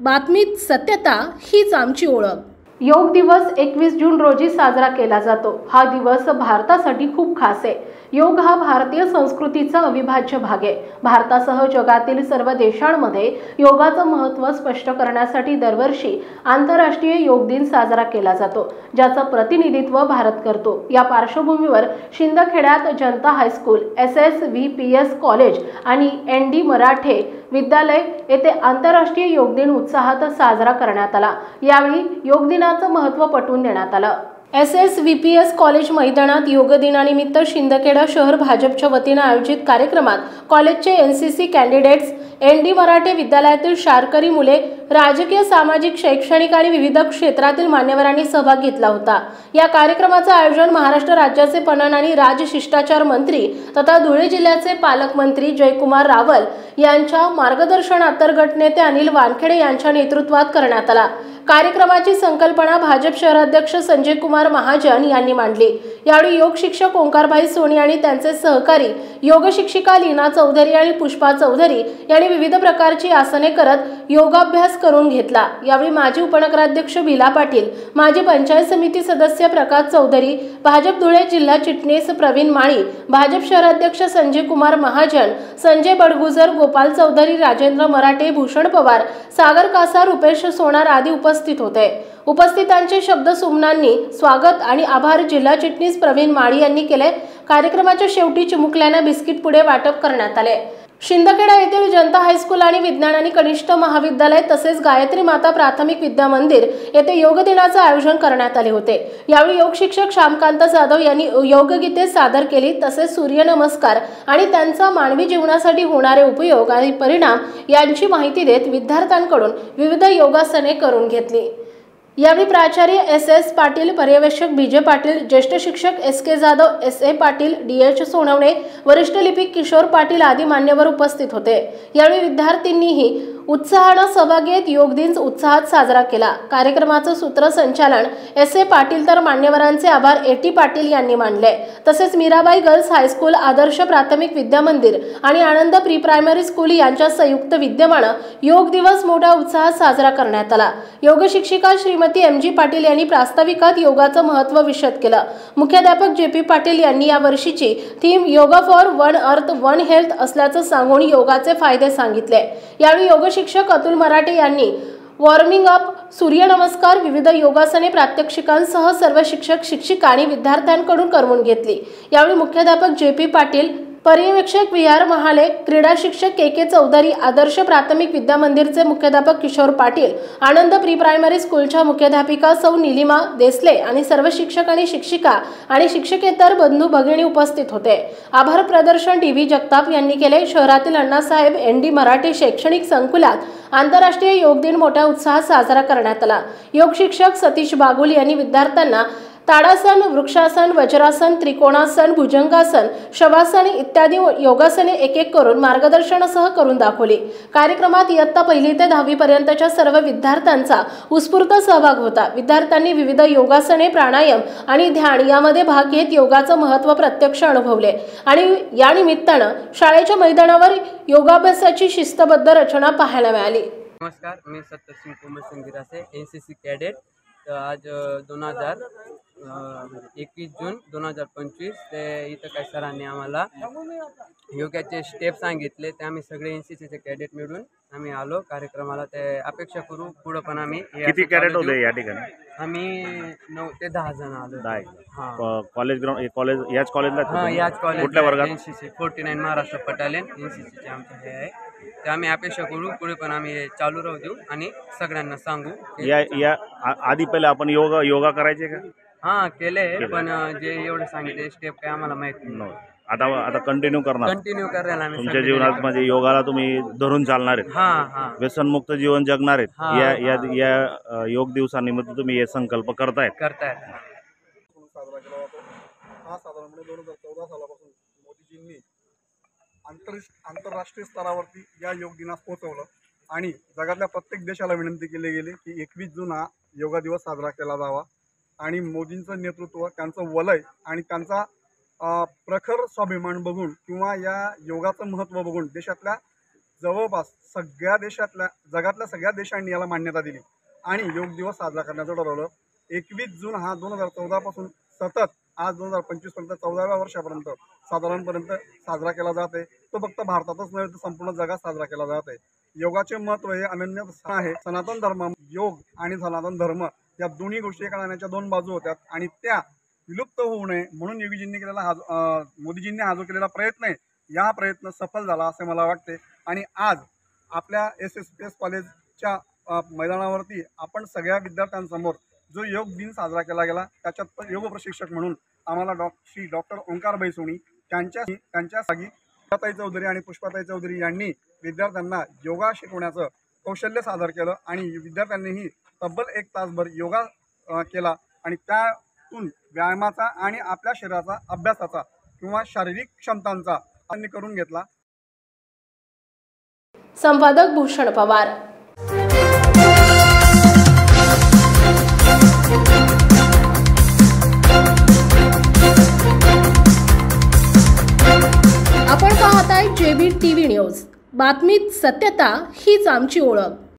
बातमीत सत्यता हीच आमची ओळख। योग दिवस 21 जून रोजी साजरा केला जातो। हा दिवस भारतासाठी खूप खास आहे। योग हा भारतीय संस्कृतीचा अविभाज्य भाग आहे। भारतासह जगातील सर्व देशांमध्ये योगाचं महत्त्व स्पष्ट करण्यासाठी दरवर्षी आंतरराष्ट्रीय योग दिन साजरा केला जातो, ज्याचं प्रतिनिधित्व भारत करतो। या पार्श्वभूमीवर शिंदखेड्यात जनता हायस्कूल, SSVPS कॉलेज आणि ND मराठे विद्यालय येथे आंतरराष्ट्रीय योग दिन उत्साहात साजरा करण्यात आला। यावेळी योग दिनाचं महत्त्व पटवून देण्यात आलं। SSVPS कॉलेज मैदानात योग दिनानिमित्त शिंदखेडा शहर भाजपच्या वतीने आयोजित कार्यक्रमात कॉलेजचे NCC कॅन्डिडेट्स, ND मराठे विद्यालयातील शाळकरी मुले, राजकीय, सामाजिक, शैक्षणिक आणि विविध क्षेत्रातील मान्यवरांनी सहभाग घेतला होता। या कार्यक्रमाचे आयोजन महाराष्ट्र राज्याचे पणन आणि राजशिष्टाचार मंत्री तथा धुळे जिल्ह्याचे पालकमंत्री जयकुमार रावल यांच्या मार्गदर्शनांतर्गत नेते अनिल वानखेडे यांच्या नेतृत्वात करण्यात आला। कार्यक्रमाची संकल्पना भाजप शहराध्यक्ष संजय कुमार महाजन यांनी मांडली। यावेळी योग शिक्षक ओंकारभाई सोनी आणि त्यांचे सहकारी योग शिक्षिका लीना चौधरी आणि पुष्पा चौधरी यांनी विविध प्रकारची आसने करत योगाभ्यास करून घेतला। यावेळी माजी उपनगराध्यक्ष भिला पाटील, माजी पंचायत समिती सदस्य प्रकाश चौधरी, भाजप धुळे जिल्हा चिटणीस प्रवीण माळी, भाजप शहराध्यक्ष संजय कुमार महाजन, संजय बडगुजर, गोपाल चौधरी, राजेंद्र मराठे, भूषण पवार, सागर कासा, रुपेश सोनार आदी उपस्थित होते। उपस्थितांचे शब्द सुमनांनी स्वागत आणि आभार जिल्हा चिटणीस प्रवीण माळी यांनी केले। कार्यक्रमाच्या शेवटी चिमुकल्यांना बिस्किट पुडे वाटप करण्यात आले। शिंदखेडा येथील जनता हायस्कूल आणि विज्ञान आणि कनिष्ठ महाविद्यालय तसेच गायत्री माता प्राथमिक विद्या मंदिर येथे योग दिनाचे आयोजन करण्यात आले होते। यावेळी योग शिक्षक श्यामकांत जाधव यांनी योग गीते सादर केली, तसेच सूर्यनमस्कार आणि त्यांचा मानवी जीवनासाठी होणारे उपयोग आणि परिणाम यांची माहिती देत विद्यार्थ्यांकडून विविध योगासने करून घेतली। यावेळी प्राचार्य SS पाटील, पर्यवेक्षक BJ पाटील, ज्येष्ठ शिक्षक SK Jadhav, SA Patil, DH Sonawane, वरिष्ठ लिपिक किशोर पाटील आदी मान्यवर उपस्थित होते। यावेळी विद्यार्थ्यांनीही उत्साहाने सहभाग घेत योग दिन उत्साहात साजरा केला। कार्यक्रमाचं सूत्रसंचालन SA पाटील तर मान्यवरांचे आभार AT पाटील यांनी मानले। तसेच मीराबाई गर्ल्स हायस्कूल, आदर्श प्राथमिक विद्या मंदिर आणि आनंद प्री प्रायमरी स्कूल यांच्या संयुक्त विद्यमाने योग दिवस मोठ्या उत्साहात साजरा करण्यात आला। योग शिक्षिका श्रीमती MG पाटील यांनी प्रास्ताविकात योगाचं महत्त्व विशद केलं। मुख्याध्यापक JP पाटील यांनी या वर्षीची theme yoga for one earth one health असल्याचं सांगून योगाचे फायदे सांगितले। यावेळी योग शिक्षक अतुल मराठे यांनी वॉर्मिंग अप, सूर्यनमस्कार, विविध योगासने प्रात्यक्षिकांसह सर्व शिक्षक शिक्षिका आणि विद्यार्थ्यांकडून करवून घेतली। यावेळी मुख्याध्यापक JP पाटील, पर्यवेक्षक VR महाले, क्रीडा शिक्षक KK चौधरी, आदर्श प्राथमिक विद्या मंदिरचे मुख्याध्यापक किशोर पाटील, आनंद प्री प्रायमरी स्कूलच्या मुख्याध्यापिका सौ नीलिमा देसले आणि सर्व शिक्षक आणि शिक्षिका आणि शिक्षकेतर बंधू भगिनी उपस्थित होते। आभार प्रदर्शन DV जगताप यांनी केले। शहरातील अण्णासाहेब ND मराठी शैक्षणिक संकुलात आंतरराष्ट्रीय योग दिन मोठ्या उत्साहात साजरा करण्यात आला। योग शिक्षक सतीश बागुल यांनी विद्यार्थ्यांना ताडासन, वृक्षासन, वज्रासन, त्रिकोणासन, भुजंगासन, शवासन इत्यादी योगासने एक एक करून मार्गदर्शनासह करून दाखवली। कार्यक्रमात इयत्ता 1ली ते 10वी पर्यंतच्या सर्व विद्यार्थ्यांचा उत्स्फूर्त सहभाग होता। विद्यार्थ्यांनी विविध योगासने, प्राणायाम आणि ध्यान यामध्ये भाग घेत योगाचं महत्त्व प्रत्यक्ष अनुभवले आणि या निमित्ताने शाळेच्या मैदानावर योगाभ्यासाची शिस्तबद्ध रचना पाहायला मिळाली। नमस्कार, मी सत्तरसिंग कुमार संगिरासे, NCC कॅडेट। आज 21 जून 2025 ते इथं काही सरांनी आम्हाला योगाचे स्टेप सांगितले, ते आम्ही सगळे NCCचे कॅडेट मिळून आम्ही आलो कार्यक्रमाला। ते अपेक्षा करू पुढे पण आम्ही किती कॅडेट होते या ठिकाणी? आम्ही 9 ते 10 जण आलो। 10 कॉलेज ग्राउंड कॉलेज याच कॉलेजला? हां, याच कॉलेज। कुठल्या वर्गात? NCC 49 महाराष्ट्र बटालियन NCCचे आमचं हे आहे। ते आम्ही अपेक्षा करू पुढे पण आम्ही चालू राहू देऊ आणि सगळ्यांना सांगू। या आधी पहिले आपण योगा करायचे का? हां, केले, पण जे एवढे सांगितले स्टेप काय आम्हाला माहित नाही। आता कंटिन्यू करणार? कंटिन्यू करायला आम्ही तुमच्या जीवनात म्हणजे योगाला तुम्ही धरून चालणार आहेत? हां, व्यसनमुक्त जीवन जगणार आहेत। या योग दिवसानिमित्त तुम्ही हे संकल्प करतायत? साजरा केला जातो। हा साधारणपणे 2014 सालापासून मोदीजींनी आंतरराष्ट्रीय स्तरावरती या योग दिनास पोहोचवलं आणि जगातल्या प्रत्येक देशाला विनंती केली गेली की 21 जून हा योगा दिवस साजरा केला जावा आणि मोदींचं नेतृत्व, त्यांचं वलय आणि त्यांचा प्रखर स्वाभिमान बघून किंवा या योगाचं महत्त्व बघून देशातल्या जवळपास सगळ्या देशातल्या जगातल्या सगळ्या देशांनी याला मान्यता दिली आणि योग दिवस साजरा करण्याचं ठरवलं. 21 जून हा 2014 पासून सतत आज 2025 पर्यंत 14व्या वर्षापर्यंत साधारणपर्यंत साजरा केला जात आहे. तो फक्त भारतातच नव्हे तर संपूर्ण जगात साजरा केला जात आहे. योगाचे महत्त्व हे अनन्य आहे. सनातन धर्म, योग आणि सनातन धर्म या दोन्ही गोष्टी एका नाण्याच्या दोन बाजू होत्यात आणि त्या विलुप्त होऊ नये म्हणून योगीजींनी केलेला मोदीजींनी हा जो केलेला प्रयत्न आहे, या प्रयत्न सफल झाला असे मला वाटते. आणि आज आपल्या SSPS कॉलेजच्या मैदानावरती आपण सगळ्या विद्यार्थ्यांसमोर जो योग दिन साजरा केला गेला त्याच्यात योग प्रशिक्षक म्हणून आम्हाला श्री डॉक्टर ओंकारबाई सोनी त्यांच्या जागी पुष्पाताई चौधरी आणि पुष्पाताई चौधरी यांनी विद्यार्थ्यांना योगा शिकवण्याचं कौशल्य सादर केलं आणि विद्यार्थ्यांनीही तब्बल 1 तासभर योगा केला आणि त्यातून व्यायामाचा आणि आपल्या शरीराचा अभ्यासाचा किंवा शारीरिक क्षमतांचा त्यांनी करून घेतला. संपादक भूषण पवार. आपण पाहताय JB TV न्यूज. बातमीत सत्यता हीच आमची ओळख.